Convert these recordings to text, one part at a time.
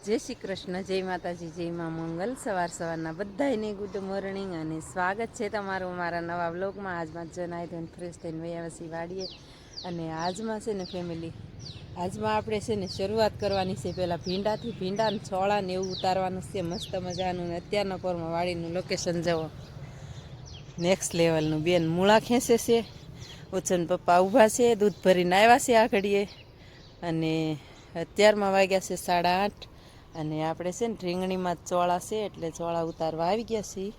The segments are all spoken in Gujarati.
જય શ્રી કૃષ્ણ, જય માતાજી, જય મા મંગલ. સવારના બધાને ગુડ મોર્નિંગ અને સ્વાગત છે તમારું મારા નવા વ્લોગમાં. આજમાં જ નાહી ધોઈને ફ્રેશ થઈને વયાવસી વાડીએ. અને આજમાં છે ને ફેમિલી, આજમાં આપણે છે ને શરૂઆત કરવાની છે પહેલાં ભીંડા ને છોળા ને એવું ઉતારવાનું છે મસ્ત મજાનું. ને અત્યારના પોરમાં વાડીનું લોકેશન જવો નેક્સ્ટ લેવલનું. બેન મૂળા ખેંચે છે, ઉછન પપ્પા ઊભા છે, દૂધ ભરીને આવ્યા છે આ ઘડીએ. અને અત્યારમાં વાગ્યા છે 8:30. અને આપણે છે ને રીંગણીમાં ચોળા છે એટલે ચોળા ઉતારવા આવી ગયા છીએ.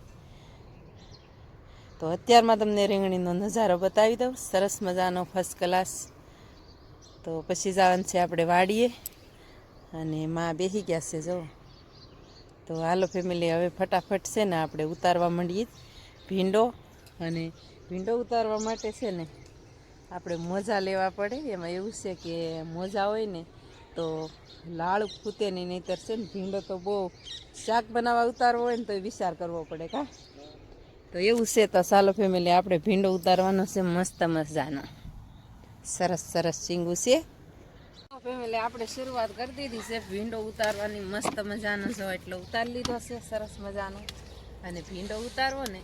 તો અત્યારમાં તમને રીંગણીનો નજારો બતાવી દઉં, સરસ મજાનો ફર્સ્ટ ક્લાસ. તો પછી જવાનું છે આપણે વાડીએ. અને માં બેસી ગયા છે જો. તો હાલો ફેમિલી, હવે ફટાફટ છે ને આપણે ઉતારવા માંડીએ ભીંડો. અને ભીંડો ઉતારવા માટે છે ને આપણે મોજા લેવા પડે. એમાં એવું છે કે મોજા હોય ને તો લાળ ફૂતે નહીં, નહીંતર છે ને ભીંડો તો બહુ શાક બનાવવા ઉતારવો હોય ને તો વિચાર કરવો પડે કા. તો એવું છે. તો ચાલો ફેમિલી, આપણે ભીંડો ઉતારવાનો છે મસ્ત મજાનો, સરસ ચીંગું છે. ફેમિલી આપણે શરૂઆત કરી દીધી છે ભીંડો ઉતારવાની મસ્ત મજાનો જો, એટલે ઉતારી લીધો છે સરસ મજાનો. અને ભીંડો ઉતારવો ને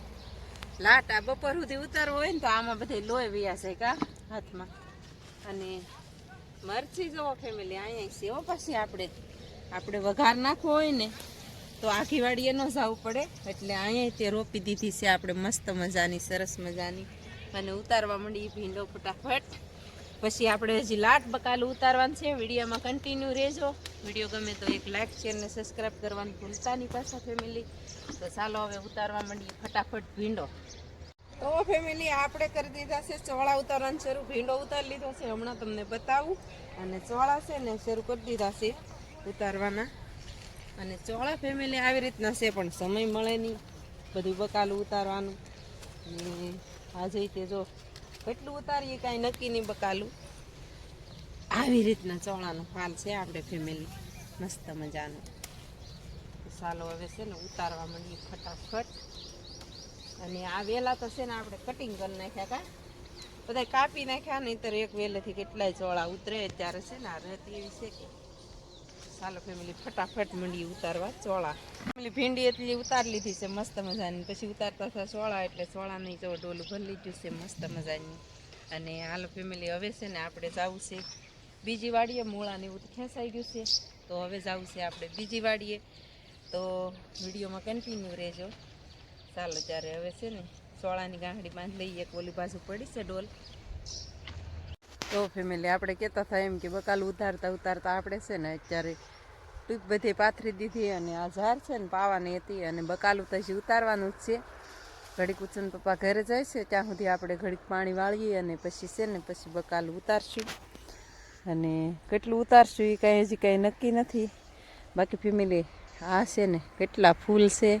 લાટા બપોર સુધી ઉતારવો હોય ને તો આમાં બધે લોહી વ્યા છે કા હાથમાં. અને મરચી જુઓ ફેમિલી, અહીંયા સેવો પછી આપણે વઘાર નાખવો હોય ને તો આખી વાડીએ ન જવું પડે, એટલે અહીંયા તે રોપી દીધી છે આપણે મસ્ત મજાની, સરસ મજાની. અને ઉતારવા માંડી ભીંડો ફટાફટ. પછી આપણે હજી લાટ બકાલું ઉતારવાનું છે. વિડીયોમાં કન્ટિન્યુ રહેજો. વિડીયો ગમે તો એક લાઇક શેર ને સબસ્ક્રાઈબ કરવાનું ભૂલતા નહીં પાછા ફેમિલી. તો ચાલો હવે ઉતારવા માંડીએ ફટાફટ ભીંડો. તો ફેમિલી આપણે કરી દીધા છે ચોળા ઉતારવાનું શરૂ. ભીંડો ઉતારી લીધો છે, હમણાં તમને બતાવું. અને ચોળા છે ને શરૂ કરી દીધા છે ઉતારવાના. અને ચોળા ફેમિલી આવી રીતના છે, પણ સમય મળે નહીં બધું બકાલું ઉતારવાનું. અને આજે તે જો કેટલું ઉતારીએ કાંઈ નક્કી નહીં બકાલું. આવી રીતના ચોળાનો હાલ છે આપણે ફેમિલી મસ્ત મજાનો. ચાલો હવે છે ને ઉતારવા માંડીએ ફટાફટ. અને આ વેલા તો છે ને આપણે કટિંગ કરી નાખ્યા કા, બધા કાપી નાખ્યા, નહીંતર એક વેલેથી કેટલાય ચોળા ઉતરે. ત્યારે છે ને આ રહેતી એવી છે કે ચાલો ફેમિલી ફટાફટ મંડી ઉતારવા ચોળા. ફેમિલી ભીંડી એટલી ઉતારી લીધી છે મસ્ત મજાની. પછી ઉતારતા હતા ચોળા, એટલે ચોળાની જો ડોલું ભરી લીધું છે મસ્ત મજાની. અને હાલો ફેમિલી, હવે છે ને આપણે જવું છે બીજી વાડીએ. મૂળાને એવું ખેંચાઈ ગયું છે, તો હવે જવું છે આપણે બીજી વાડીએ. તો વિડીયોમાં કન્ટિન્યુ રહેજો. ચાલો ત્યારે હવે છે ને ચોળાની ગાંઠડી બાંધી લઈએ. એક ઓલી બાજુ પડી છે ડોલ. તો ફેમિલી આપણે કહેતા હતા એમ કે બકાલું ઉતારતા આપણે છે ને અત્યારે ટૂંક બધી પાથરી દીધી. અને આ ઝાર છે ને પાવાની હતી, અને બકાલું તો હજી ઉતારવાનું જ છે. ઘડીક ઉચન પપ્પા ઘરે જાય છે ત્યાં સુધી આપણે ઘડીક પાણી વાળીએ, અને પછી છે ને પછી બકાલું ઉતારશું. અને કેટલું ઉતારશું એ કાંઈ હજી કાંઈ નક્કી નથી. બાકી ફેમિલી આ છે ને કેટલા ફૂલ છે,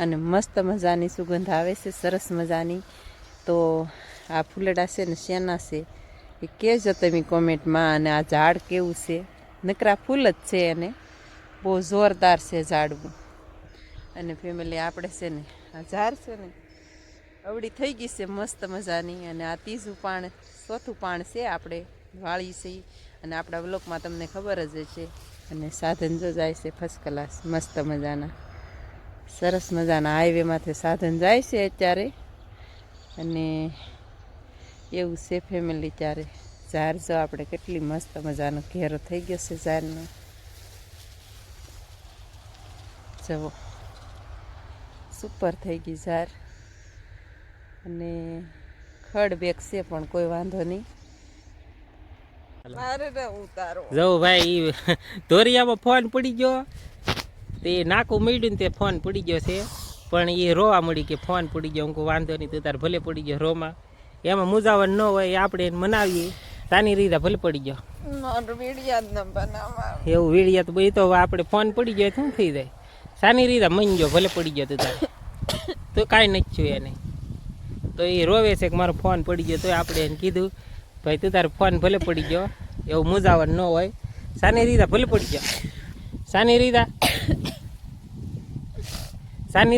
અને મસ્ત મજાની સુગંધ આવે છે સરસ મજાની. તો આ ફૂલડા છે ને શેના છે એ કહેજો તમે કોમેન્ટમાં. અને આ ઝાડ કેવું છે, નકરા ફૂલ જ છે, અને બહુ જોરદાર છે ઝાડવું. અને ફેમિલી આપણે છે ને આ ઝાડ છે ને અવળી થઈ ગઈ છે મસ્ત મજાની. અને આ ચોથું પાણ છે આપણે વાળી છે. અને આપણા બ્લોકમાં તમને ખબર જ છે. અને સાધન જો જાય છે ફર્સ્ટ ક્લાસ મસ્ત મજાના, સરસ મજાના હાઈવેમાંથી સાધન જાય છે અત્યારે. અને એવું છે ફેમિલી. ત્યારે ઝાર જો આપણે કેટલી મસ્ત મજાનો ઘેરો થઈ ગયો છે ઝારનો. જવો સુપર થઈ ગઈ ઝાર. અને ખડ બેગ છે પણ કોઈ વાંધો નહીં. જવું ભાઈ, ધોરિયામાં ફોન પડી ગયો, તે નાકું મળ્યું ને તે ફોન પડી ગયો છે. પણ એ રોવા મળી કે ફોન પડી ગયો. હું વાંધો નહીં, તું તાર ભલે પડી ગયો રોમાં. એમાં મુજાવર ન હોય, આપણે એને મનાવીએ. તાની રીતે ભલે પડી ગયો એવું વીડિયા તો એ તો આપણે ફોન પડી ગયો શું થઈ જાય. સાની રીતે મન ગયો ભલે પડી ગયો તું તારે, તો કાંઈ નથી છું એને. તો એ રોવે છે કે મારો ફોન પડી ગયો. તો આપણે એને કીધું ભાઈ તું તારે ફોન ભલે પડી ગયો, એવું મુજાવર ન હોય. સાની રીતે ભલે પડી ગયો, સાની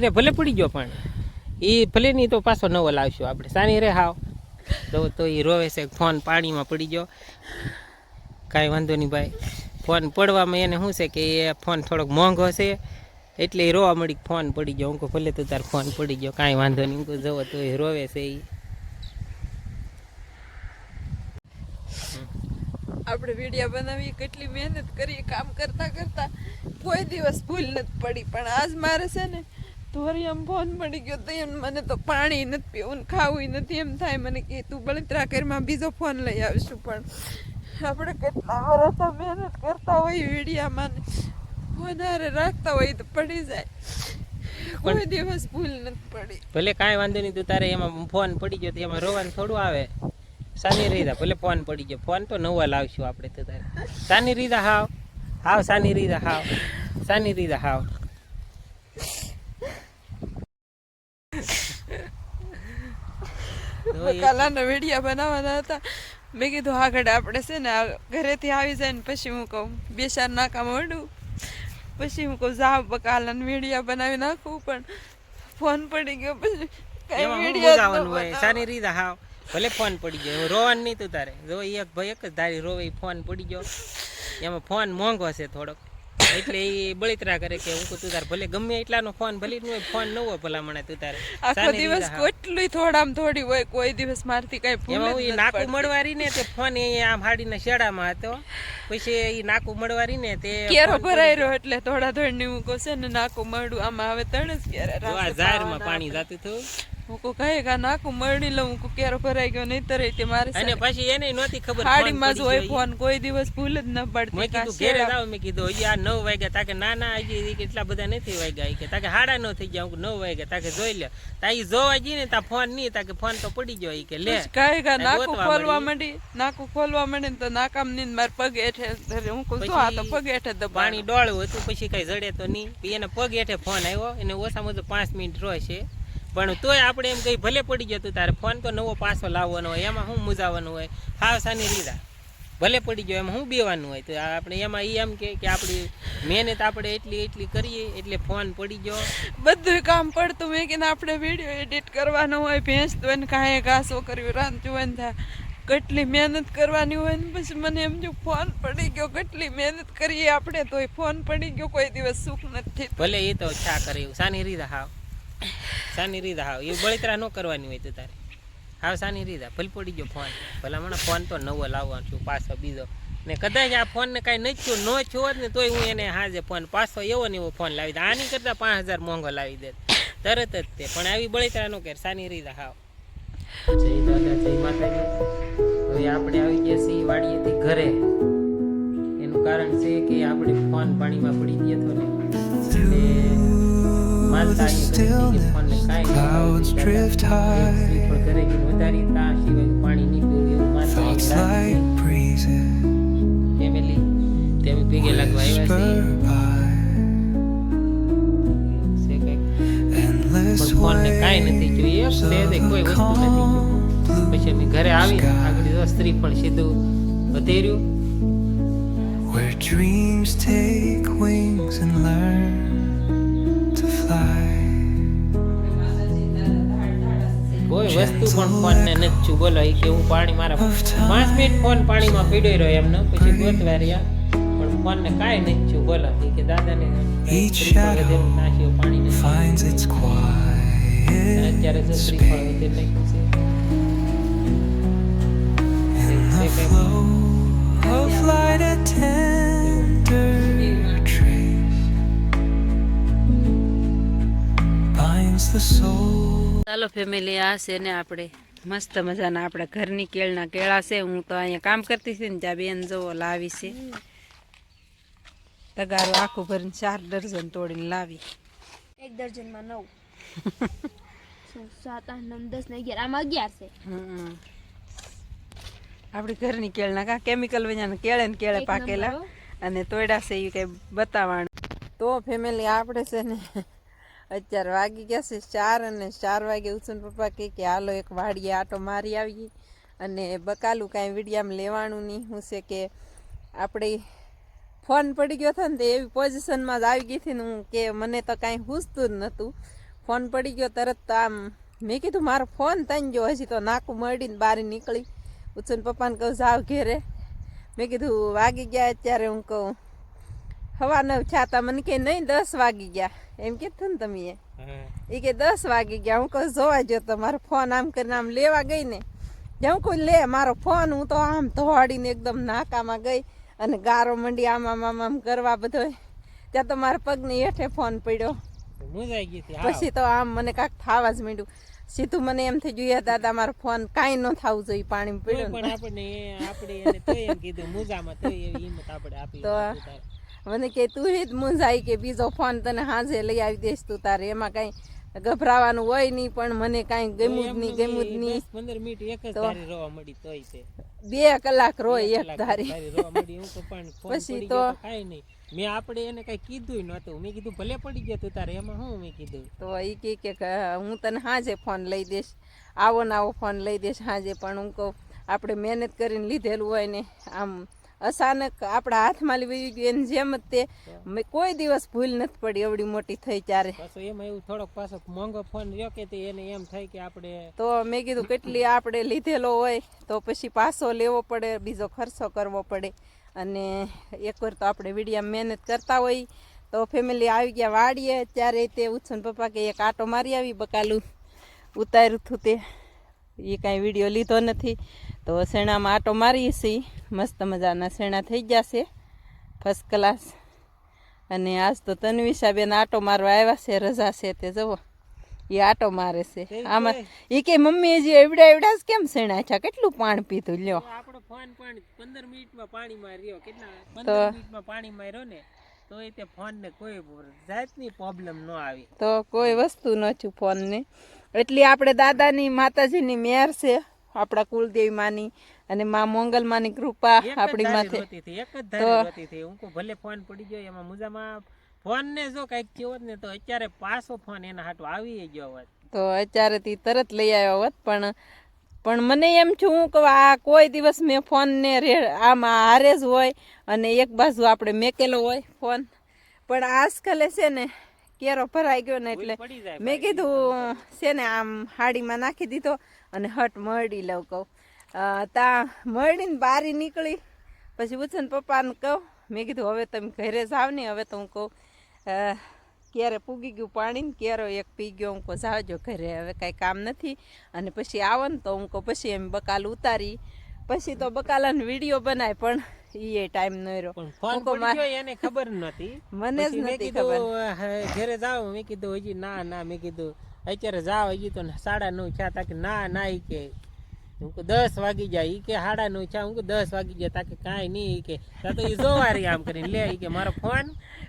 રે ભલે પડી ગયો, પણ એ ભલે નહીં તો પાછો નવો લાવશું આપણે. સાની રે હાવ તો એ રોવે છે ફોન પાણીમાં પડી ગયો. કાંઈ વાંધો નહીં ભાઈ, ફોન પડવામાં એને શું છે કે એ ફોન થોડોક મોંઘો છે એટલે એ રોવા મળી ફોન પડી ગયો. હું કહું ભલે તો તાર ફોન પડી ગયો કાંઈ વાંધો નહીં. હું કહું જવો તો એ રોવે છે એ. આપણે વિડીયો બનાવી કેટલી મહેનત કરી કામ કરતા કરતા કોઈ દિવસ ભૂલ નથી પડી, પણ આજ મારે છે ને ધોરી આમ ફોન પડી ગયો તો એમ મને તો પાણી નથી પીવું ને ખાવું નથી એમ થાય મને કે તું બળતરા કરીમાં બીજો ફોન લઈ આવશું. પણ આપણે કેટલા વર્ષ મહેનત કરતા હોય વિડીયામાં ને ફોન હારે રાખતા હોય તો પડી જાય, કોઈ દિવસ ભૂલ નથી પડી. ભલે કાંઈ વાંધો નહીં, તું તારે એમાં ફોન પડી ગયો તો એમાં રોવાનું થોડું આવે. સાની રીધા ભલે ફોન પડી ગયો, ફોન તો નવા લાવશું આપણે તો તારે. સાની રીધા હાવ હાવ સાની રીધા હાવ સાની રીધા હાવ. કાલાના વિડીયા બનાવવાના હતા. મેં કીધું આગળ આપણે છે ને ઘરેથી આવી જાય ને પછી હું કહું બે ચાર નાકામાં વળું, પછી હું કહું જાવ કાલાના વિડીયા બનાવી નાખું, પણ ફોન પડી ગયો પછી કઈ વિડીયો હોય. સાની રીધા હાવ ભલે ફોન પડી ગયો રોવાનું નહીં તું તારે. જો એક ભાઈ એક જ ધારી રોવે ફોન પડી ગયો, એમાં ફોન મોંઘો છે થોડોક એટલે એ બળતરા કરે કે હું તું તારે ભલે ગમે એટલાનો ફોન ભલે ન હોય, ફોન ન હોય ભલામણે તું તારે. આખો દિવસ કેટલી થોડામાં થોડી હોય, કોઈ દિવસ મારથી કઈ એમાં એ નાકું મળવારી ને તે ફોન એ આમ હાડીના શેડામાં હતો, પછી એ નાકું મળવારી ને તે કેરો ભરાઈ રહ્યો એટલે થોડા થોડી ની હું કહું છે ને નાકું મળું આમાં આવે તણ જ ક્યારે ઝારમાં પાણી જતું હતું. હું કો કહે કા નાકું મળી લઉં, હું કેરો ભરાઈ ગયો નહીં તરે તે મારે અને પછી એને નહોતી ખબર હાડીમાં જ હોય ફોન, કોઈ દિવસ ભૂલ જ ન પડતી. મેં કીધું ઘેરે જાવ, મેં કીધું હજી આ 9 વાગ્યા તાકે ના હજી કેટલા બધા નથી વાગ્યા કે તાકે 9:30 થઈ ગયા. હું 9 વાગ્યા તાકે જોઈ લે તા ઈ જોવા જઈએ ને તા ફોન નહીં તાકે ફોન તો પડી ગયો કે લે કહે કા નાકું ખોલવા માંડી તો નાકામ ની માર પગ હેઠે હું કહું તો આ તો પગ હેઠે તો પાણી ડોળું હતું, પછી કઈ જડે તો નહીં. એને પગ હેઠે ફોન આવ્યો, એને ઓછામાં ઓછું 5 મિનિટ રોય પણ તોય આપણે એમ કઈ ભલે પડી ગયો તું તારે ફોન તો નવો પાછો લાવવાનો હોય, એમાં શું મૂજાવાનું હોય. હાવ સાની રીધા ભલે પડી ગયો એમાં શું બેવાનું હોય. તો આપણે એમાં એમ કે આપણી મહેનત આપણે એટલી કરીએ એટલે ફોન પડી ગયો. બધું કામ પડતું મેં કે આપણે વિડીયો એડિટ કરવાનો હોય, ભેંસ તો એને કાંઈ ઘાસો કર્યું રાંધતું હોય ને થાય કેટલી મહેનત કરવાની હોય ને પછી મને એમ જો ફોન પડી ગયો કેટલી મહેનત કરીએ આપણે તોય ફોન પડી ગયો કોઈ દિવસ સુખ નથી. ભલે એ તો છા કરે એવું સાની રીધા હાવ સાની રીધા હાવ એ બળતરા ન કરવાની હોય તો તારે હાવ સાની રીધા ભલે પડી ગયો ફોન ભલા મને ફોન તો નવો લાવવાનો છું પાછો બીજો ને કદાચ આ ફોન ને કાંઈ નથી ન છો ને તોય હું એને હાજે ફોન પાછો એવો ને એવો ફોન લાવી દે. આની કરતા 5000 મોંઘો લાવી દે તરત જ તે, પણ આવી બળતરા ન કરે સાની રીધા હાવ. જય દાદા જય માતાજી. હવે આપણે આવી ગયા છીએ વાડીએથી ઘરે. એનું કારણ છે કે આપણે ફોન પાણીમાં પડી ગયો હતો ને Clouds drift high, thoughts like breezes whisper by, endless waves of a calm પછી અમે ઘરે આવી આગળ સ્ત્રી પણ સીધું વધેર્યું. where dreams take wings and learn to fly. કોઈ વસ્તુ પણ ફોન ને નથી છું બોલો એ કે હું પાણી મારા 5 મિનિટ ફોન પાણીમાં પીડ્યો રહ્યો એમને પછી ગોતવા રહ્યા પણ ફોન ને કાંઈ નથી છું બોલો એ કે દાદાને Each shadow finds its quiet space in the flow of light, a tender trace binds the soul. ચાલો ફેમિલી, આ છે ને આપણે મસ્ત મજાના આપણા ઘરની કેળના કેળા છે. હું તો અહીંયા કામ કરતી હતી ને ત્યાં બેન જવો લાવી છે તગારું આખું ભરીને 4 દર્જન તોડીને લાવી. 1 દર્જનમાં 9 7 8 9 10 ને 11 આમાં 11 છે. આપણી ઘરની કેળના કા કેમિકલ વજાના કેળે ને કેળે પાકેલા અને તોડ્યા છે એ કંઈ બતાવવાનું. તો ફેમિલી આપણે છે ને અત્યારે વાગી ગયા છે 4 અને 4 વાગે ઉછન પપ્પા કે હાલો એક વાડીએ આટો મારી આવીએ અને બકાલું કાંઈ વિડીયામાં લેવાનું નહીં. શું છે કે આપણે ફોન પડી ગયો હતો ને તો એવી પોઝિશનમાં જ આવી ગઈ હતી ને હું કે મને તો કાંઈ હુસતું જ નહોતું. ફોન પડી ગયો તરત તો આમ મેં કીધું મારો ફોન તઈ ગયો, હજી તો નાકું મળીને બહાર નીકળી. ઉછન પપ્પાને કહું જાવ ઘેરે મેં કીધું વાગી ગયા અત્યારે હું કહું 9:15 થયા મને કે નહીં 10 વાગી ગયા એમ કીધું ને તમે એ કે 10 વાગી ગયા હું કહું જોવા જો તમારો ફોન આમ કરીને આમ લેવા ગઈ ને હું કહું લે મારો ફોન હું તો આમ ધોવાડીને એકદમ નાકામાં ગઈ અને ગારો મંડી આમ કરવા બધો ત્યાં તો મારા પગની હેઠે ફોન પડ્યો પછી તો આમ મને કાંક થાવા જ માંડ્યું સીધું મને એમ થઈ ગયું દાદા મારો ફોન કાંઈ ન થવું જોઈએ પાણી પડ્યો તો મને કે તું જ મૂંઝાઈ કે બીજો ફોન તને હાજે લઈ આવી દઈશ તું તારે એમાં કઈ ગભરાવાનું હોય નહીં પણ મને કાંઈ ગમ્યું જ નહીં 15 મિનિટ એક જ ધારી રોવા મળી તોય તે 2 કલાક રોય એક ધારી પછી તો કાંઈ નહીં મેં આપણે એને કઈ કીધું નહોતું મેં કીધું ભલે પડી ગયો તું તારે એમાં હું મેં કીધું તો એ કે હું તને હાજે ફોન લઈ દઈશ આવો ને આવો ફોન લઈ દઈશ હાજે પણ હું કહું આપણે મહેનત કરીને લીધેલું હોય ને આમ અચાનક આપણા હાથમાં લેવી ગયું એની જેમ જ તે કોઈ દિવસ ભૂલ નથી પડી એવડી મોટી થઈ ત્યારે પાછો એમાં એવું થોડોક પાછો મોંઘો ફોન રહ્યો કે તે એને એમ થાય કે આપણે તો મેં કીધું કેટલી આપણે લીધેલો હોય તો પછી પાછો લેવો પડે બીજો ખર્ચો કરવો પડે અને એકવાર તો આપણે વિડીયો મહેનત કરતા હોય તો ફેમિલી આવી ગયા વાડીએ ત્યારે તે ઉછન પપ્પા કે એક આટો મારી આવી બકાલું ઉતાર્યું હતું તે એ કાંઈ વિડીયો લીધો નથી તો શેણામાં આટો મારીએ છીએ મસ્ત મજાના શેણા થઈ ગયા છે ફર્સ્ટ ક્લાસ અને આજ તો તન્વિષાબેન આટો મારવા આવ્યા છે રજા છે તે જુઓ એ આટો મારે છે આમાં એ કે મમ્મી હજી એવડા જ કેમ શેણા છે કેટલું પાણી પીધું લ્યો આપણો ફોન પણ 15 મિનિટમાં પાણીમાં રહ્યો કેટલા 15 મિનિટમાં પાણીમાં રહ્યો ને તો એ તે ફોનને કોઈ જાતની પ્રોબ્લેમ ન આવી તો કોઈ વસ્તુ નથી ફોનને એટલે આપણે દાદાની માતાજીની મેર છે આપણા કુલદેવી માની અને માં મોંગલ માની કૃપા આપણી માથે એક જ ધારી હોતી હતી હું ભલે ફોન પડી ગયો એમાં મુજામાં ફોન ને જો કઈક થયો ને તો અત્યારે પાછો ફોન એના હાટો આવી ગયો હોત તો અત્યારે તી તરત લઈ આવ્યો હોત પણ મને એમ છું કે આ કોઈ દિવસ મેં ફોન ને આમાં હારે જ હોય અને એક બાજુ આપણે મેકેલો હોય ફોન પણ આજકાલે છે ને કેરો ભરાઈ ગયો ને એટલે મેં કીધું છે ને આમ હાડીમાં નાખી દીધો અને હટ મરડી લઉં કહું ત્યાં મરડીને બારી નીકળી પછી ઉછન પપ્પાને કહું મેં કીધું હવે તમે ઘરે જાવ ને હવે તો હું કહું ક્યારે પૂગી ગયું પાણી ને ક્યારો એક પી ગયો હું કહું જાવજો ઘરે હવે કાંઈ કામ નથી અને પછી આવો ને તો હું કહું પછી એમ બકાલ ઉતારી પછી તો બકાલાનો વિડીયો બનાય પણ એ ટાઈમ ન રહ્યો એને ખબર નથી મને જ નથી ખબર ઘરે જાવ મેં કીધું હજી ના મેં કીધું અત્યારે જાવ હજી તો 9:30 થયા તાકે ના ઈ કે હું 10 વાગી જાય ઈ કે 9:30 થયા હું 10 વાગી જાય તાકે કાંઈ નહીં ઈ કે તો ઈ જોવારી આમ કરીને લે ઈ કે મારો ફોન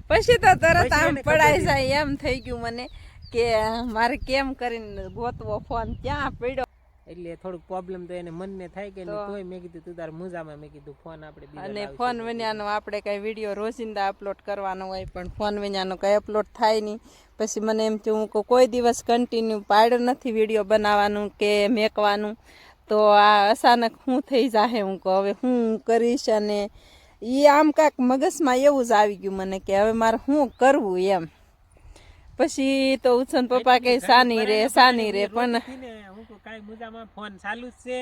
પછી તો તરત આમ પડાઈ જાય એમ થઈ ગયું મને કે મારે કેમ કરીને ગોતવો ફોન ક્યાં પડ્યો એટલે થોડુંક પ્રોબ્લેમ તો એને મનને થાય કે તોય મેં કીધું તું તાર મુજામાં મેં કીધું ફોન આપણે બીજો અને ફોન વિનાનો આપણે કઈ વિડીયો રોજિંદા અપલોડ કરવાનો હોય પણ ફોન વિનાનો કઈ અપલોડ થાય નહીં પછી મને એમ થયું હું કોઈ દિવસ કન્ટિન્યુ પાડ્યો નથી વિડીયો બનાવવાનું કે મેકવાનું તો આ અચાનક શું થઈ જાહે હું કહું હવે હું કરીશ અને એ આમ કાંઈક મગજમાં એવું જ આવી ગયું મને કે હવે મારે શું કરવું એમ પછી તો ઉછન પપ્પા કે સાની રે પણ કાંઈ મુજામાં ફોન ચાલુ જ છે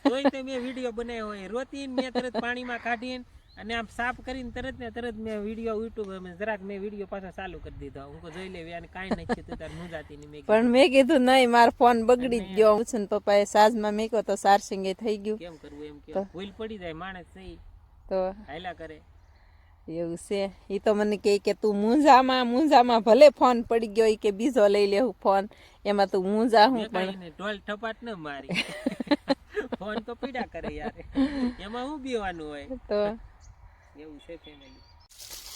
તોય તે મેં વિડીયો બનાવ્યો હોય રોતી મેં તરત પાણીમાં કાઢીને અને આમ સાફ કરીને તરત મેં વિડીયો યુટ્યુબ જરાક મેં વિડીયો પાછો ચાલુ કરી દીધો હું જોઈ લેવી અને કાંઈ નથી તું તાર મુજાતી ની પણ મેં કીધું નહીં મારો ફોન બગડી જ ગયો ઉછન પપ્પાએ સાજમાં મેક્યો તો સારસિંગે થઈ ગયું કેમ કરવું એમ કે ભૂલ પડી જાય માણસ સહી તો હાયલા કરે એવું છે એ તો મને કે તું મૂંઝામાં ભલે ફોન પડી ગયો એ કે બીજો લઈ લેવું ફોન એમાં તું મૂંઝા હું પણ ઢોલ ઠપાટ ન મારી ફોન તો પીડા કરે યાર એમાં હું બીવાનું હોય તો એવું છે ફેમિલી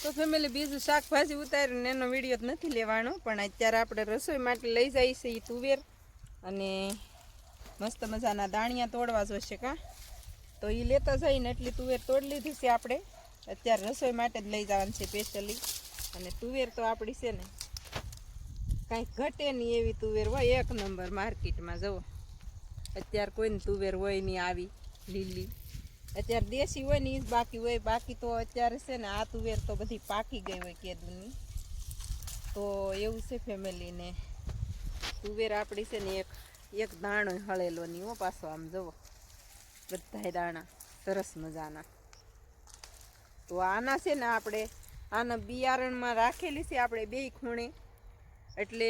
તો ફેમિલી બીજું શાકભાજી ઉતારીને એનો વિડીયો નથી લેવાનો પણ અત્યારે આપણે રસોઈ માટે લઈ જઈએ છીએ તુવેર અને મસ્ત મજાના દાણિયા તોડવા જોશે કા તો એ લેતા જઈને એટલી તુવેર તોડી લીધી છે આપણે અત્યારે રસોઈ માટે જ લઈ જવાનું છે સ્પેશિયલી અને તુવેર તો આપણી છે ને કાંઈ ઘટે નહીં એવી તુવેર હોય એક નંબર માર્કેટમાં જવો અત્યારે કોઈને તુવેર હોય નહીં આવી લીલી અત્યારે દેશી હોય ને એ જ બાકી હોય બાકી તો અત્યારે છે ને આ તુવેર તો બધી પાકી ગઈ હોય કેદુની તો એવું છે ફેમિલીને તુવેર આપણી છે ને એક દાણો હળેલો નહીં હો પાછો આમ જવો બધા દાણા સરસ મજાના તો આના છે ને આપણે આના બિયારણમાં રાખેલી છે આપણે 2 ખૂણે, એટલે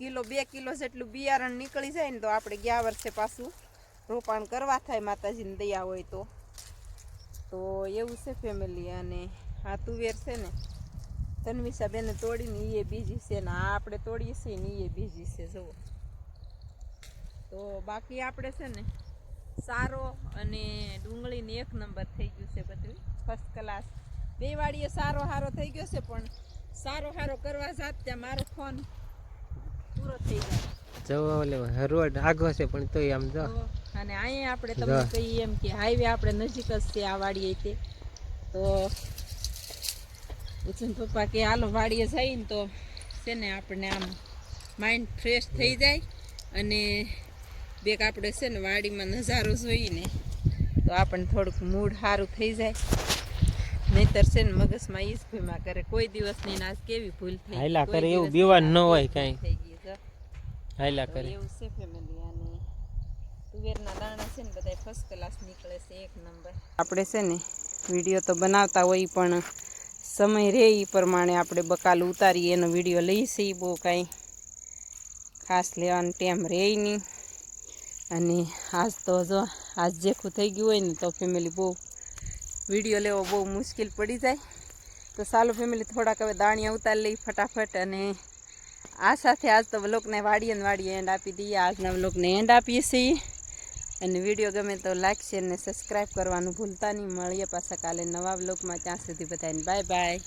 2 કિલો જેટલું બિયારણ નીકળી જાય ને તો આપણે ગયા વર્ષે પાછું રોપાણ કરવા થાય માતાજીની દયા હોય તો એવું છે ફેમિલી. અને આ તુવેર છે ને તન્વિષા બેને તોડીને એ બીજી છે ને આ આપણે તોડીએ છીએ ને એ બીજી છે જુઓ. તો બાકી આપણે છે ને સારો અને ડુંગળીને 1 નંબર થઈ ગયું છે, બધું ફર્સ્ટ ક્લાસ. 2 વાડીએ સારો થઈ ગયો છે, પણ સારો કરવા જાત ત્યાં મારો ફોન પૂરો થઈ જાય. જવો ઓલે રોડ આગો છે પણ તોય આમ જો. અને અહીંયા આપણે તમને કહીએ એમ કે હાઈવે આપણે નજીક જ છે આ વાડીએ તે. તો ઉછન પપ્પા કે હાલો વાડીએ જઈએ ને તો છે ને આપણે આમ માઇન્ડ ફ્રેશ થઈ જાય અને બેક આપણે છે ને વાડીમાં નજારો જોઈને તો આપણને થોડુંક મૂડ સારું થઈ જાય. નહીતર છે ને મગજમાં ઈ જ ભીમા કરે કોઈ દિવસની આજ કેવી ભૂલ થઈ હાયલા કરે એવું બીવાનું ન હોય કાંઈ. થઈ ગઈ છે હાયલા તો કરે એવું છે ફેમિલી. અને તુવેરના દાણા છે ને બધા ફર્સ્ટ ક્લાસ નીકળે છે 1 નંબર. આપણે છે ને વિડીયો તો બનાવતા હોય પણ સમય રહે એ પ્રમાણે આપણે બકાલ ઉતારીએ એનો વિડીયો લઈ છીએ, બહુ કાંઈ ખાસ લેવાનો ટાઈમ રહે નહીં. અને આજ તો જો આજ જેખું થઈ ગયું હોય ને તો ફેમિલી બહુ વિડીયો લેવો બહુ મુશ્કેલ પડી જાય. તો ચાલો ફેમિલી થોડાક હવે દાણિયા ઉતારી લઈ ફટાફટ. અને આ સાથે આજ તો વ્લોગને વાડીએ એન્ડ આપી દઈએ. આજના વ્લોગને એન્ડ આપીએ છીએ. અને વિડીયો ગમે તો લાઈક શેર ને સબસ્ક્રાઈબ કરવાનું ભૂલતા નહીં. મળીએ પાછા કાલે નવા વ્લોગમાં. ત્યાં સુધી બધાને બાય બાય.